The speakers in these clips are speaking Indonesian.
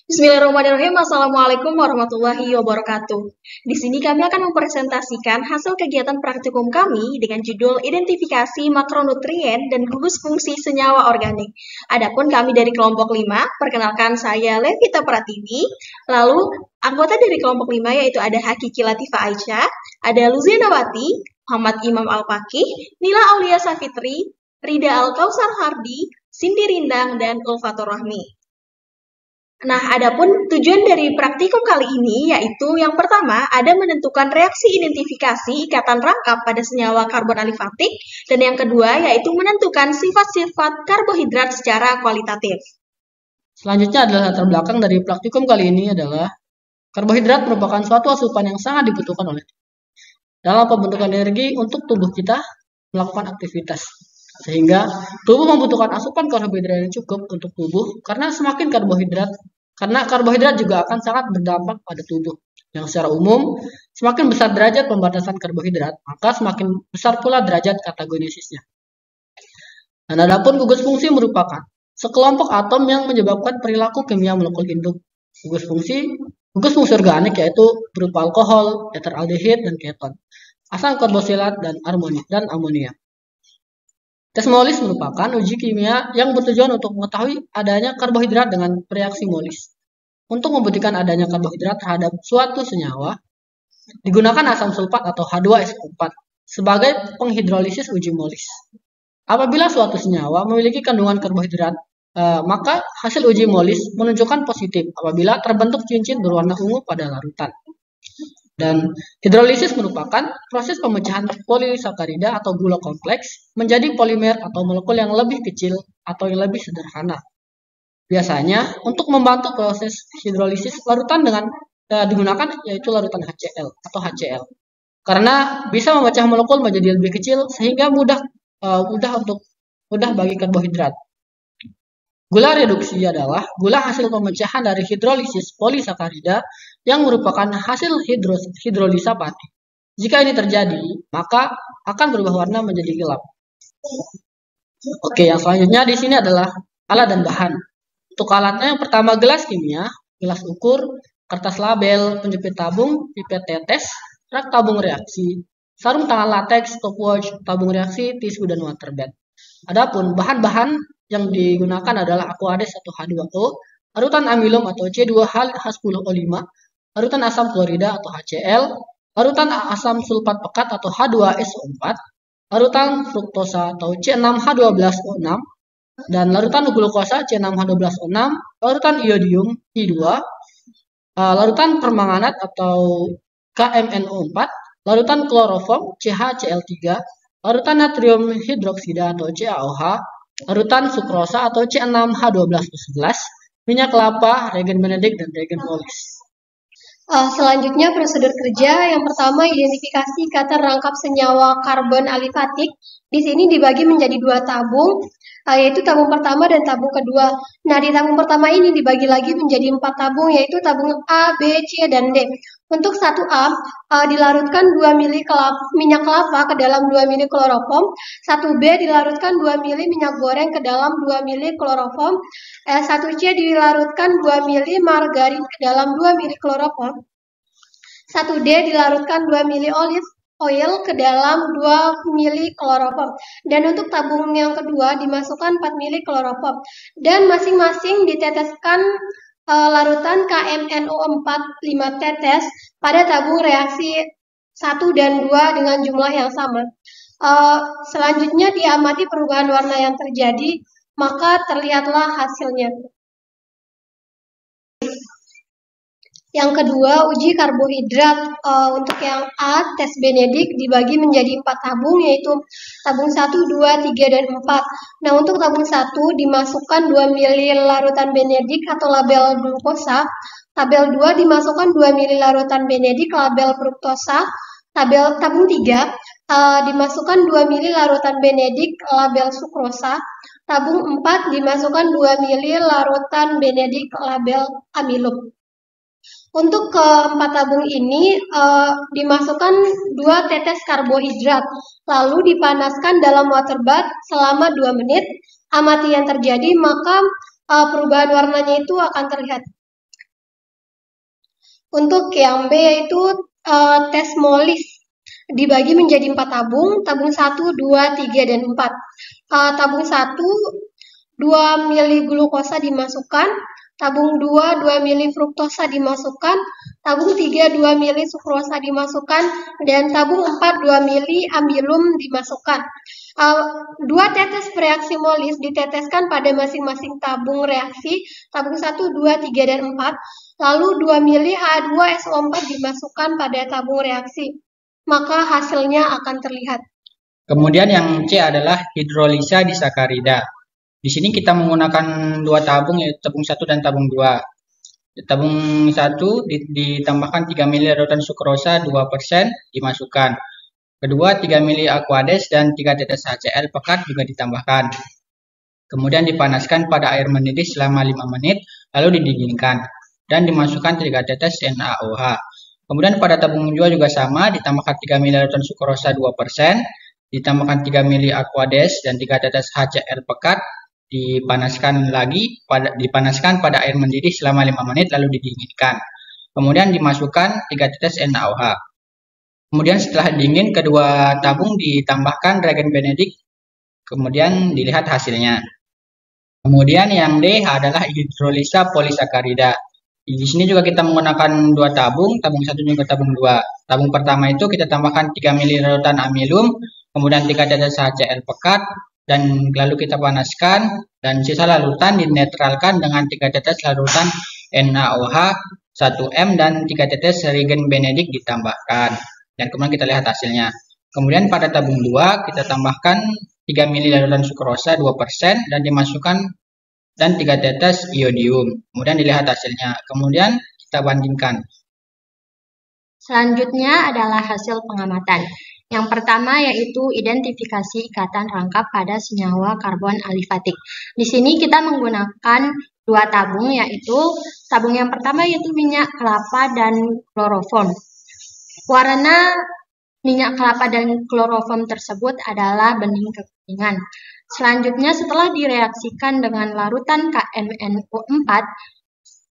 Bismillahirrahmanirrahim. Assalamualaikum warahmatullahi wabarakatuh. Di sini kami akan mempresentasikan hasil kegiatan praktikum kami dengan judul Identifikasi Makronutrien dan Gugus Fungsi Senyawa Organik. Adapun kami dari kelompok 5, perkenalkan saya Levita Pratiwi. Lalu anggota dari kelompok 5 yaitu ada Hakiki Latifah Aisyah, ada Luziana Wati, Muhammad Imam Al-Fakih, Nila Aulia Safitri, Rida Al-Kausar Hardi, Cindy Rindang, dan Ulfatur Rahmi. Nah, adapun tujuan dari praktikum kali ini yaitu yang pertama ada menentukan reaksi identifikasi ikatan rangkap pada senyawa karbon alifatik dan yang kedua yaitu menentukan sifat-sifat karbohidrat secara kualitatif. Selanjutnya adalah latar belakang dari praktikum kali ini adalah karbohidrat merupakan suatu asupan yang sangat dibutuhkan oleh dalam pembentukan energi untuk tubuh kita melakukan aktivitas. Sehingga tubuh membutuhkan asupan karbohidrat yang cukup untuk tubuh karena karbohidrat juga akan sangat berdampak pada tubuh. Yang secara umum, semakin besar derajat pembatasan karbohidrat, maka semakin besar pula derajat katagenesisnya. Dan adapun gugus fungsi merupakan sekelompok atom yang menyebabkan perilaku kimia molekul induk. Gugus fungsi organik yaitu berupa alkohol, eteraldehid, dan keton, asam karboksilat, dan amonia. Tes Molis merupakan uji kimia yang bertujuan untuk mengetahui adanya karbohidrat dengan reaksi Molis. Untuk membuktikan adanya karbohidrat terhadap suatu senyawa, digunakan asam sulfat atau H2SO4 sebagai penghidrolisis uji Molis. Apabila suatu senyawa memiliki kandungan karbohidrat, maka hasil uji Molis menunjukkan positif apabila terbentuk cincin berwarna ungu pada larutan. Dan hidrolisis merupakan proses pemecahan polisakarida atau gula kompleks menjadi polimer atau molekul yang lebih kecil atau yang lebih sederhana. Biasanya untuk membantu proses hidrolisis larutan digunakan yaitu larutan HCl atau HCl. Karena bisa memecah molekul menjadi lebih kecil sehingga mudah bagi karbohidrat. Gula reduksi adalah gula hasil pemecahan dari hidrolisis polisakarida yang merupakan hasil hidrolisa pati. Jika ini terjadi, maka akan berubah warna menjadi gelap. Oke, yang selanjutnya di sini adalah alat dan bahan. Untuk alatnya yang pertama gelas kimia, gelas ukur, kertas label, penjepit tabung, pipet tetes, rak tabung reaksi, sarung tangan latex, stopwatch, tabung reaksi, tisu, dan waterbed. Adapun bahan-bahan yang digunakan adalah Aquades atau H2O, larutan amilum atau C2H10O5, larutan asam klorida atau HCl, larutan asam sulfat pekat atau H2SO4, larutan fruktosa atau C6H12O6, dan larutan glukosa C6H12O6, larutan iodium I2, larutan permanganat atau KMNO4, larutan kloroform CHCl3, larutan natrium hidroksida atau CaOH, larutan sukrosa atau C6H12O11, minyak kelapa, reagen Benedict, dan reagen Molis. Selanjutnya prosedur kerja. Yang pertama identifikasi ikatan rangkap senyawa karbon alifatik. Di sini dibagi menjadi dua tabung, yaitu tabung pertama dan tabung kedua. Nah, di tabung pertama ini dibagi lagi menjadi 4 tabung, yaitu tabung A, B, C, dan D. Untuk 1A, dilarutkan 2 mili minyak kelapa ke dalam 2 mili kloroform. 1B dilarutkan 2 mili minyak goreng ke dalam 2 mili kloroform. 1C dilarutkan 2 mili margarin ke dalam 2 mili kloroform. 1D dilarutkan 2 mili olive oil ke dalam 2 mili kloroform. Dan untuk tabung yang kedua dimasukkan 4 mili kloroform. Dan masing-masing diteteskan larutan KMNO4 5 tetes pada tabung reaksi 1 dan 2 dengan jumlah yang sama. Selanjutnya diamati perubahan warna yang terjadi, maka terlihatlah hasilnya. Yang kedua, uji karbohidrat. Untuk yang A, tes Benedict dibagi menjadi 4 tabung, yaitu tabung 1, 2, 3, dan 4. Nah, untuk tabung 1 dimasukkan 2 mili larutan Benedict atau label glukosa. Tabel 2 dimasukkan 2 mili larutan Benedict label fruktosa. Tabung 3 dimasukkan 2 mili larutan Benedict label sukrosa. Tabung 4 dimasukkan 2 mili larutan Benedict label amilum. Untuk keempat tabung ini dimasukkan 2 tetes karbohidrat, lalu dipanaskan dalam water bath selama 2 menit. Amati yang terjadi, maka perubahan warnanya itu akan terlihat. Untuk yang B yaitu tes molis dibagi menjadi 4 tabung, tabung 1, 2, 3, dan 4. Tabung 1, 2 mili glukosa dimasukkan, tabung 2, 2 mili fruktosa dimasukkan, tabung 3, 2 mili sukrosa dimasukkan, dan tabung 4, 2 mili amilum dimasukkan. Dua tetes bereaksi molis diteteskan pada masing-masing tabung reaksi, tabung 1, 2, 3, dan 4, lalu 2 mili H2SO4 dimasukkan pada tabung reaksi. Maka hasilnya akan terlihat. Kemudian yang C adalah hidrolisa disakarida. Di sini kita menggunakan dua tabung, yaitu tabung 1 dan tabung 2. Tabung 1 ditambahkan 3 mili larutan sukrosa 2% dimasukkan. Kedua 3 mili aquades dan 3 tetes HCl pekat juga ditambahkan. Kemudian dipanaskan pada air mendidih selama 5 menit, lalu didinginkan dan dimasukkan 3 tetes NaOH. Kemudian pada tabung 2 juga sama, ditambahkan 3 mili larutan sukrosa 2%, ditambahkan 3 mili aquades dan 3 tetes HCl pekat, dipanaskan pada air mendidih selama 5 menit lalu didinginkan. Kemudian dimasukkan 3 tetes NaOH. Kemudian setelah dingin, kedua tabung ditambahkan reagen Benedict, kemudian dilihat hasilnya. Kemudian yang D adalah hidrolisa polisakarida. Di sini juga kita menggunakan dua tabung 1 juga tabung 2. Tabung pertama itu kita tambahkan 3 mili larutan amilum, kemudian 3 tetes HCl pekat, dan lalu kita panaskan, dan sisa larutan dinetralkan dengan 3 tetes larutan NaOH 1M dan 3 tetes reagen Benedict ditambahkan. Dan kemudian kita lihat hasilnya. Kemudian pada tabung 2 kita tambahkan 3 mili larutan sukrosa 2% dan dimasukkan dan 3 tetes iodium. Kemudian dilihat hasilnya. Kemudian kita bandingkan. Selanjutnya adalah hasil pengamatan. Yang pertama yaitu identifikasi ikatan rangkap pada senyawa karbon alifatik. Di sini kita menggunakan dua tabung, yaitu tabung yang pertama yaitu minyak kelapa dan kloroform. Warna minyak kelapa dan kloroform tersebut adalah bening kekuningan. Selanjutnya setelah direaksikan dengan larutan KMNO4,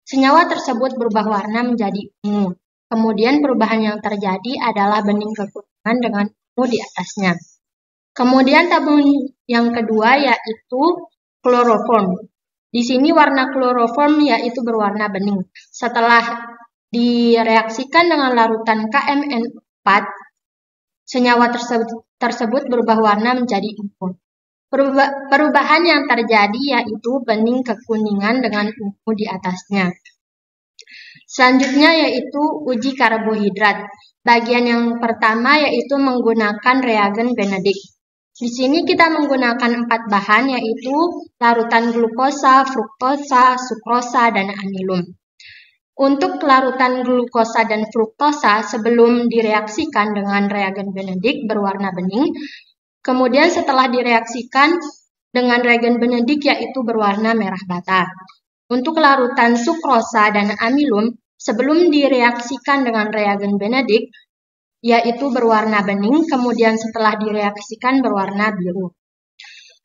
senyawa tersebut berubah warna menjadi ungu. Kemudian perubahan yang terjadi adalah bening kekuningan dengan ungu di atasnya. Kemudian tabung yang kedua yaitu kloroform. Di sini warna kloroform yaitu berwarna bening. Setelah direaksikan dengan larutan KMN4, senyawa tersebut berubah warna menjadi ungu. Perubahan yang terjadi yaitu bening kekuningan dengan ungu di atasnya. Selanjutnya yaitu uji karbohidrat. Bagian yang pertama yaitu menggunakan reagen Benedict. Di sini kita menggunakan 4 bahan yaitu larutan glukosa, fruktosa, sukrosa, dan amilum. Untuk larutan glukosa dan fruktosa sebelum direaksikan dengan reagen Benedict berwarna bening, kemudian setelah direaksikan dengan reagen Benedict yaitu berwarna merah bata. Untuk larutan sukrosa dan amilum sebelum direaksikan dengan reagen Benedict yaitu berwarna bening, kemudian setelah direaksikan berwarna biru.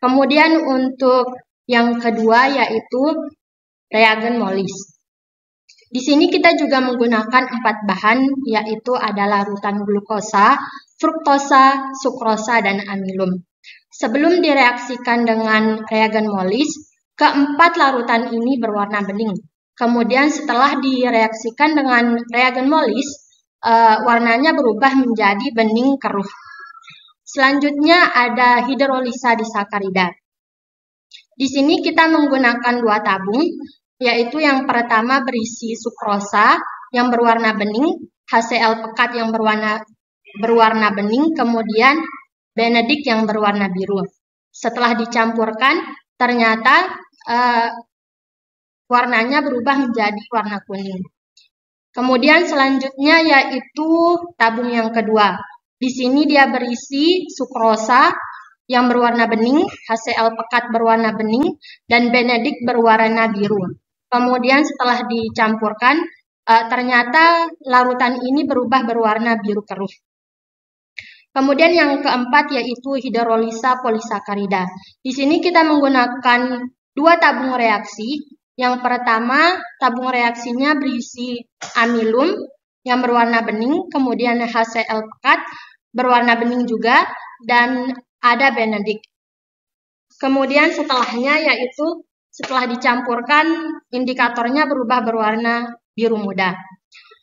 Kemudian untuk yang kedua yaitu reagen molis. Di sini kita juga menggunakan 4 bahan, yaitu ada larutan glukosa, fruktosa, sukrosa, dan amilum. Sebelum direaksikan dengan reagen molis, keempat larutan ini berwarna bening. Kemudian setelah direaksikan dengan reagen molis, warnanya berubah menjadi bening keruh. Selanjutnya ada hidrolisa disakarida. Di sini kita menggunakan 2 tabung, yaitu yang pertama berisi sukrosa yang berwarna bening, HCl pekat yang berwarna bening, kemudian Benedict yang berwarna biru. Setelah dicampurkan, ternyata warnanya berubah menjadi warna kuning. Kemudian selanjutnya yaitu tabung yang kedua. Di sini dia berisi sukrosa yang berwarna bening, HCl pekat berwarna bening, dan Benedict berwarna biru. Kemudian setelah dicampurkan, ternyata larutan ini berubah berwarna biru keruh. Kemudian yang keempat yaitu hidrolisa polisakarida. Di sini kita menggunakan 2 tabung reaksi, Yang pertama, tabung reaksinya berisi amilum yang berwarna bening, kemudian HCl pekat berwarna bening juga, dan ada benedik. Kemudian setelahnya yaitu setelah dicampurkan, indikatornya berubah berwarna biru muda.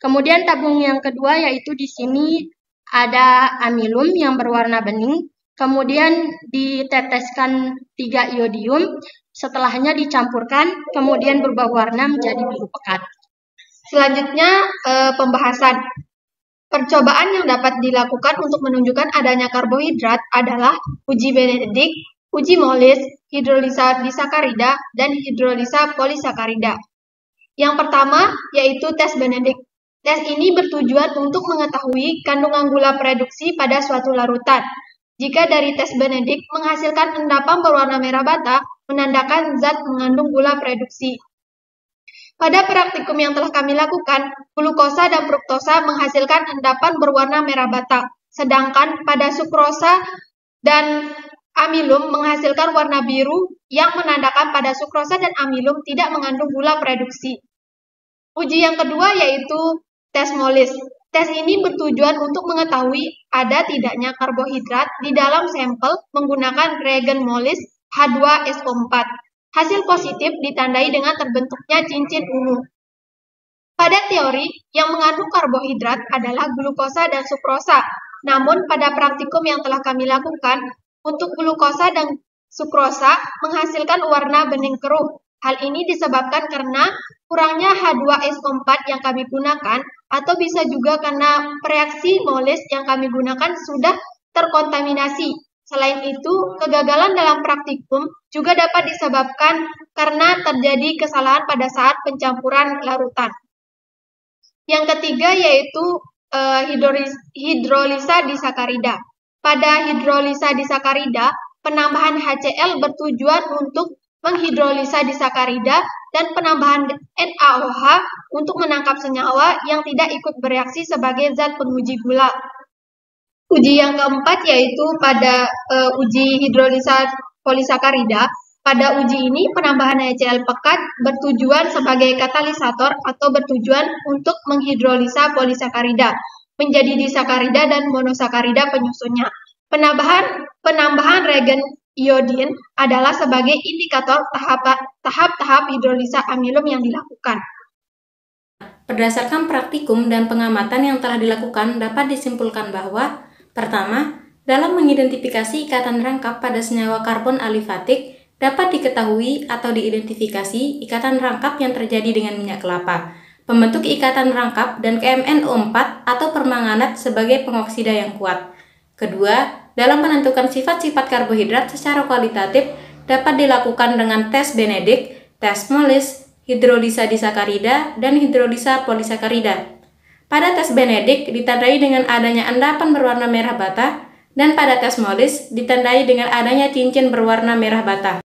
Kemudian tabung yang kedua yaitu di sini ada amilum yang berwarna bening, kemudian diteteskan 3 iodium, setelahnya dicampurkan, kemudian berubah warna menjadi biru pekat. Selanjutnya, pembahasan. Percobaan yang dapat dilakukan untuk menunjukkan adanya karbohidrat adalah uji Benedict, uji Molis, hidrolisa disakarida, dan hidrolisa polisakarida. Yang pertama yaitu tes Benedict. Tes ini bertujuan untuk mengetahui kandungan gula produksi pada suatu larutan. Jika dari tes Benedict menghasilkan endapan berwarna merah bata, menandakan zat mengandung gula produksi. Pada praktikum yang telah kami lakukan, glukosa dan fruktosa menghasilkan endapan berwarna merah bata, sedangkan pada sukrosa dan amilum menghasilkan warna biru yang menandakan pada sukrosa dan amilum tidak mengandung gula produksi. Uji yang kedua yaitu tes Molis. Tes ini bertujuan untuk mengetahui ada tidaknya karbohidrat di dalam sampel menggunakan reagen Molis H2SO4. Hasil positif ditandai dengan terbentuknya cincin ungu. Pada teori, yang mengandung karbohidrat adalah glukosa dan sukrosa. Namun, pada praktikum yang telah kami lakukan, untuk glukosa dan sukrosa menghasilkan warna bening keruh. Hal ini disebabkan karena kurangnya H2SO4 yang kami gunakan, atau bisa juga karena reaksi Molis yang kami gunakan sudah terkontaminasi. Selain itu, kegagalan dalam praktikum juga dapat disebabkan karena terjadi kesalahan pada saat pencampuran larutan. Yang ketiga yaitu hidrolisa disakarida. Pada hidrolisa disakarida, penambahan HCl bertujuan untuk menghidrolisa disakarida dan penambahan NaOH untuk menangkap senyawa yang tidak ikut bereaksi sebagai zat penguji gula. Uji yang keempat yaitu pada uji hidrolisa polisakarida. Pada uji ini penambahan HCl pekat bertujuan sebagai katalisator atau bertujuan untuk menghidrolisa polisakarida menjadi disakarida dan monosakarida penyusunnya. Penambahan reagen iodin adalah sebagai indikator tahap-tahap hidrolisa amilum yang dilakukan. Berdasarkan praktikum dan pengamatan yang telah dilakukan, dapat disimpulkan bahwa pertama, dalam mengidentifikasi ikatan rangkap pada senyawa karbon alifatik, dapat diketahui atau diidentifikasi ikatan rangkap yang terjadi dengan minyak kelapa, pembentuk ikatan rangkap, dan KMNO4 atau permanganat sebagai pengoksida yang kuat. Kedua, dalam menentukan sifat-sifat karbohidrat secara kualitatif, dapat dilakukan dengan tes Benedict, tes Molis, hidrolisa disakarida, dan hidrolisa polisakarida. Pada tes Benedict ditandai dengan adanya endapan berwarna merah bata, dan pada tes Molis ditandai dengan adanya cincin berwarna merah bata.